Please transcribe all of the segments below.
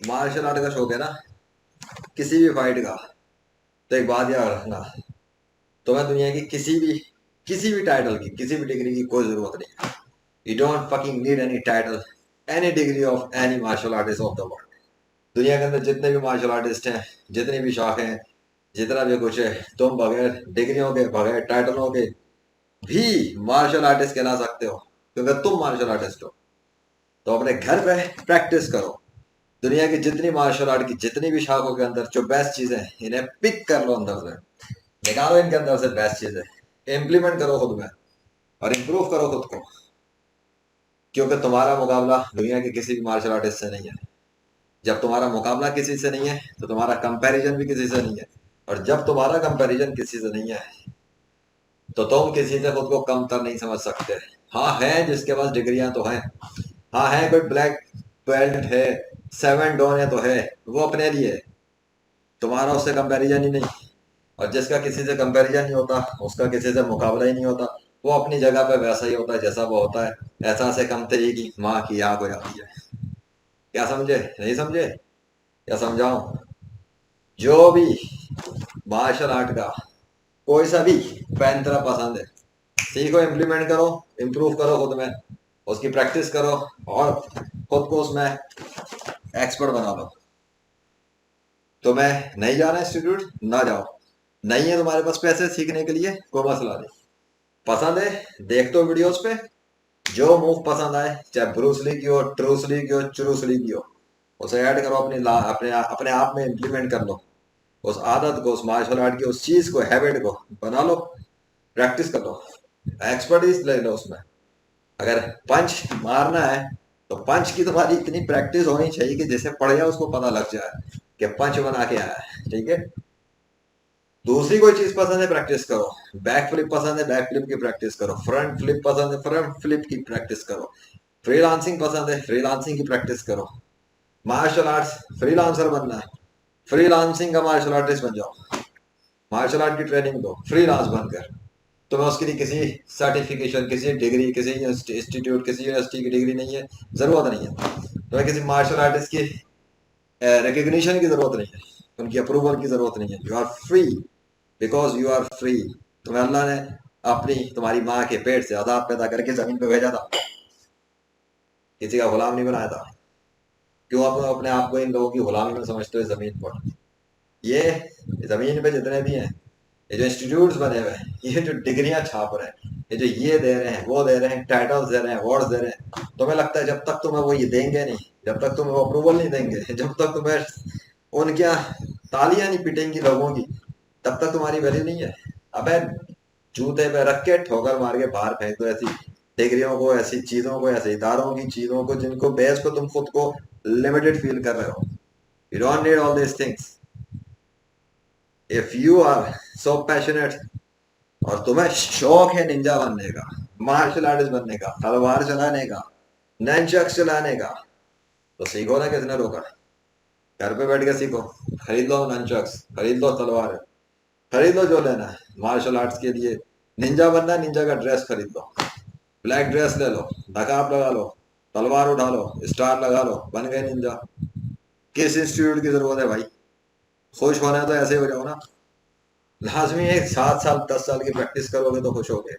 Martial art का शौक है ना, किसी भी फाइट का, तो एक बात याद रखना। तुम्हें दुनिया की किसी भी टाइटल की, किसी भी डिग्री की कोई जरूरत नहीं है। You don't fucking need any title, any degree of any martial artist of the world. दुनिया के अंदर जितने भी मार्शल आर्टिस्ट हैं, जितनी भी शाखें हैं, जितना भी कुछ है, तुम बगैर डिग्रियों के, बगैर टाइटलों के भी मार्शल आर्टिस्ट कहला सकते हो, क्योंकि तुम मार्शल आर्टिस्ट हो। तो अपने घर पे प्रैक्टिस करो। दुनिया की जितनी मार्शल आर्ट की जितनी भी शाखों के अंदर जो बेस्ट चीजें हैं, इन्हें पिक कर लो, अंदर से निकालो, इनके अंदर से बेस्ट चीजें इम्प्लीमेंट करो खुद में, और इम्प्रूव करो खुद को। क्योंकि तुम्हारा मुकाबला दुनिया के किसी भी मार्शल आर्टिस्ट से नहीं है। जब तुम्हारा मुकाबला किसी से नहीं है, तो तुम्हारा कंपैरिजन भी किसी से नहीं है। और जब तुम्हारा कंपैरिजन किसी से नहीं है, तो तुम किसी से खुद को कमतर नहीं समझ सकते। हाँ है, जिसके पास डिग्रियां तो हैं, हाँ है, कोई ब्लैक बेल्ट है, 7 डॉन है, तो है, वो अपने लिए है। तुम्हारा उससे कंपैरिजन ही नहीं। और जिसका किसी से कंपैरिजन नहीं होता, उसका किसी से मुकाबला ही नहीं होता, वो अपनी जगह पे वैसा ही होता है जैसा वो होता है। ऐसा से कम तेरी की माँ की आंख हो जाती है। क्या समझे, नहीं समझे, या समझाऊं? जो भी मार्शल आर्ट का कोई सा भी पैन तेरा पसंद है, सीखो, इम्प्लीमेंट करो, इम्प्रूव करो खुद में, उसकी प्रैक्टिस करो, और खुद को उसमें एक्सपर्ट बना लो। तुम्हें नहीं जाना इंस्टीट्यूट, ना जाओ। नहीं है तुम्हारे पास पैसे सीखने के लिए, कोई मसला नहीं। पसंद है, देख तो वीडियोस पे, जो मूव पसंद आए, चाहे ब्रूस ली की हो, ट्रूस ली की हो, चुरूस ली की हो, उसे ऐड करो, अपने अपने आप में इम्प्लीमेंट कर लो। उस आदत को, उस मार्शल आर्ट की उस चीज को, हैबिट को बना लो, प्रैक्टिस कर लो, एक्सपर्टीज ले लो उसमें। अगर पंच मारना है, तो पंच की तुम्हारी इतनी प्रैक्टिस होनी चाहिए कि जैसे पड़ जाए उसको पता लग जाए कि पंच बना के आया है। ठीक है। दूसरी कोई चीज पसंद है, प्रैक्टिस करो। बैक फ्लिप पसंद है, बैक फ्लिप की प्रैक्टिस करो। फ्रंट फ्लिप पसंद है, फ्रंट फ्लिप की प्रैक्टिस करो। फ्रीलांसिंग पसंद है, फ्रीलांसिंग की प्रैक्टिस करो। मार्शल आर्ट्स फ्रीलांसर बनना है, फ्रीलांसिंग का मार्शल आर्टिस्ट बन जाओ। मार्शल आर्ट की ट्रेनिंग दो फ्रीलांस बनकर। तुम्हें उसके लिए किसी सर्टिफिकेशन, किसी डिग्री, किसी इंस्टीट्यूट, किसी यूनिवर्सिटी की डिग्री नहीं है, जरूरत नहीं है। तुम्हें किसी मार्शल आर्टिस्ट की रिकग्निशन की जरूरत नहीं है, उनकी अप्रूवल की जरूरत नहीं है। You are free, because you are free. तुम्हें अल्लाह ने अपनी, तुम्हारी माँ के पेट से आजाद पैदा करके जमीन पे भेजा था, किसी का गुलाम नहीं बनाया था। क्यों आप अपने आप को इन लोगों की गुलामी में समझते हो जमीन पर? ये जमीन पे जितने भी हैं, ये जो इंस्टीट्यूट्स बने हुए हैं, ये जो डिग्रियां छाप रहे हैं, ये जो ये दे रहे हैं, वो दे रहे हैं, टाइटल्स दे रहे हैं, अवार्ड्स दे रहे हैं, तुम्हें लगता है जब तक तुम्हें वो ये देंगे नहीं, जब तक तुम्हें वो अप्रूवल नहीं देंगे, जब तक तुम्हें उनके यहाँ तालियां नहीं पिटेंगी लोगों की, तब तक तुम्हारी वैल्यू नहीं है। अबे जूते पे रख के ठोकर मार के बाहर फेंक दो ऐसी डिग्रियों को, ऐसी चीजों को, ऐसे इदारों की चीजों को, जिनको बेस पे तुम खुद को लिमिटेड फील कर रहे हो। You don't need all this things. If you are so passionate, और तुम्हें शौक है निंजा बनने का, मार्शल आर्टिस्ट बनने का, तलवार चलाने का, ननचक्स चलाने का, तो सीखो ना, किसने रोका? घर पे बैठ के सीखो। खरीद लो ननचक्स, खरीद लो तलवार, खरीद लो जो लेना है मार्शल आर्ट्स के लिए। निंजा बनना है, निंजा का ड्रेस खरीद लो, ब्लैक ड्रेस ले लो, नकाब लगा लो, तलवार उठा लो, स्टार लगा लो, बन गए निंजा। किस इंस्टीट्यूट की जरूरत है भाई? खुश होना है तो ऐसे हो जाओ ना। लाजमी है 7 साल 10 साल की प्रैक्टिस करोगे तो खुश होगे।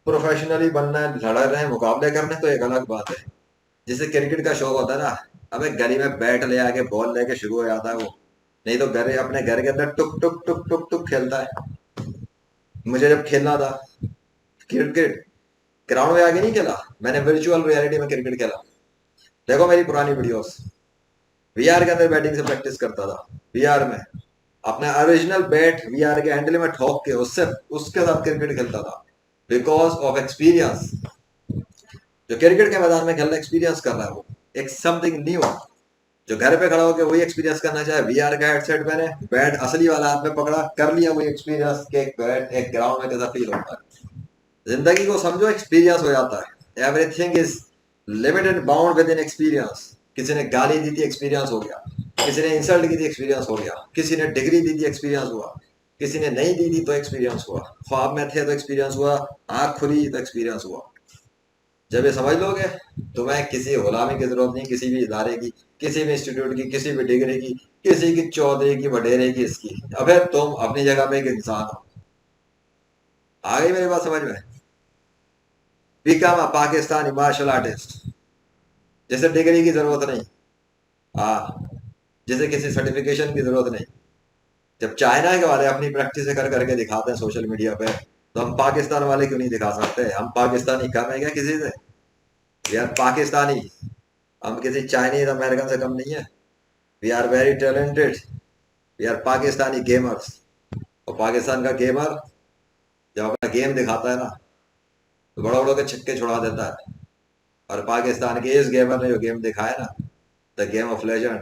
प्रोफेशनली बनना है, लड़ रहे हैं, मुकाबले करने, तो एक अलग बात है। जिसे क्रिकेट का शौक होता है ना, अबे गली में बैट ले आके बॉल लेके शुरू हो जाता है वो। नहीं तो घर, अपने घर के अंदर टुक टुक टुक टुक टुक खेलता है। मुझे जब खेलना था क्रिकेट, ग्राउंड में आके नहीं खेला, मैंने वर्चुअल रियलिटी में क्रिकेट खेला। देखो मेरी पुरानी वीडियोस, वीआर के अंदर बैटिंग से प्रैक्टिस करता था। वीआर में अपने ओरिजिनल बैट वीआर के हैंडल में ठोक के उससे, उसके साथ क्रिकेट खेलता था, बिकॉज ऑफ एक्सपीरियंस। जो क्रिकेट के मैदान में खेलना एक्सपीरियंस कर रहा है, वो एक समथिंग न्यू। जो घर पे खड़ा होकर वही एक्सपीरियंस करना चाहे, वीआर का हेडसेट पहने, बैट असली वाला हाथ में पकड़ा, कर लिया वही एक्सपीरियंस के बैट एक ग्राउंड में कैसा फील होता है। जिंदगी को समझो, एक्सपीरियंस हो जाता है। Everything is limited bound with in experience. किसी ने गाली दी थी, एक्सपीरियंस हो गया। किसी ने इंसल्ट की थी, एक्सपीरियंस हो गया। किसी ने डिग्री दी थी, एक्सपीरियंस हुआ। किसी ने नहीं दी थी तो एक्सपीरियंस हुआ। ख्वाब में थे तो एक्सपीरियंस हुआ। आंख खुली तो एक्सपीरियंस हुआ। जब ये समझ लोगे, तुम्हें किसी गुलामी की जरूरत नहीं, किसी भी इदारे की, किसी भी इंस्टीट्यूट की, किसी भी डिग्री की, किसी की चौधरी की, वडेरे की, इसकी। अबे तुम अपनी जगह पे एक इंसान हो। आ गई मेरी बात समझ में? Become a Pakistani martial artist, जिसे डिग्री की जरूरत नहीं। हाँ, जिसे किसी सर्टिफिकेशन की जरूरत नहीं। जब चाइना के वाले अपनी प्रैक्टिस कर करके दिखाते हैं सोशल मीडिया पे, तो हम पाकिस्तान वाले क्यों नहीं दिखा सकते? हम पाकिस्तानी कम है क्या किसी से? We are Pakistani. हम किसी चाइनीज अमेरिकन से कम नहीं है। We are very talented. We are Pakistani gamers. और पाकिस्तान का गेमर जब अपना गेम दिखाता है ना, तो बड़ा बड़ों के छक्के छुड़ा देता है। और पाकिस्तान के इस गेमर ने जो गेम दिखाया ना, द गेम ऑफ लेजेंड,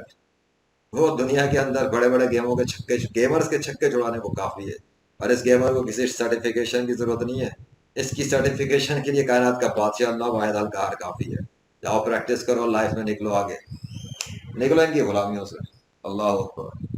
वो दुनिया के अंदर बड़े बड़े गेमों के छक्के, गेमर्स के छक्के छुड़ाने को काफी है। और इस गेमर को किसी सर्टिफिकेशन की जरूरत नहीं है। इसकी सर्टिफिकेशन के लिए कायनात का बादशाह अल्लाह वाहिद अल कहर काफी है। जाओ प्रैक्टिस करो, लाइफ में निकलो आगे, निकलो इनकी गुलामियों से। अल्लाह अकबर।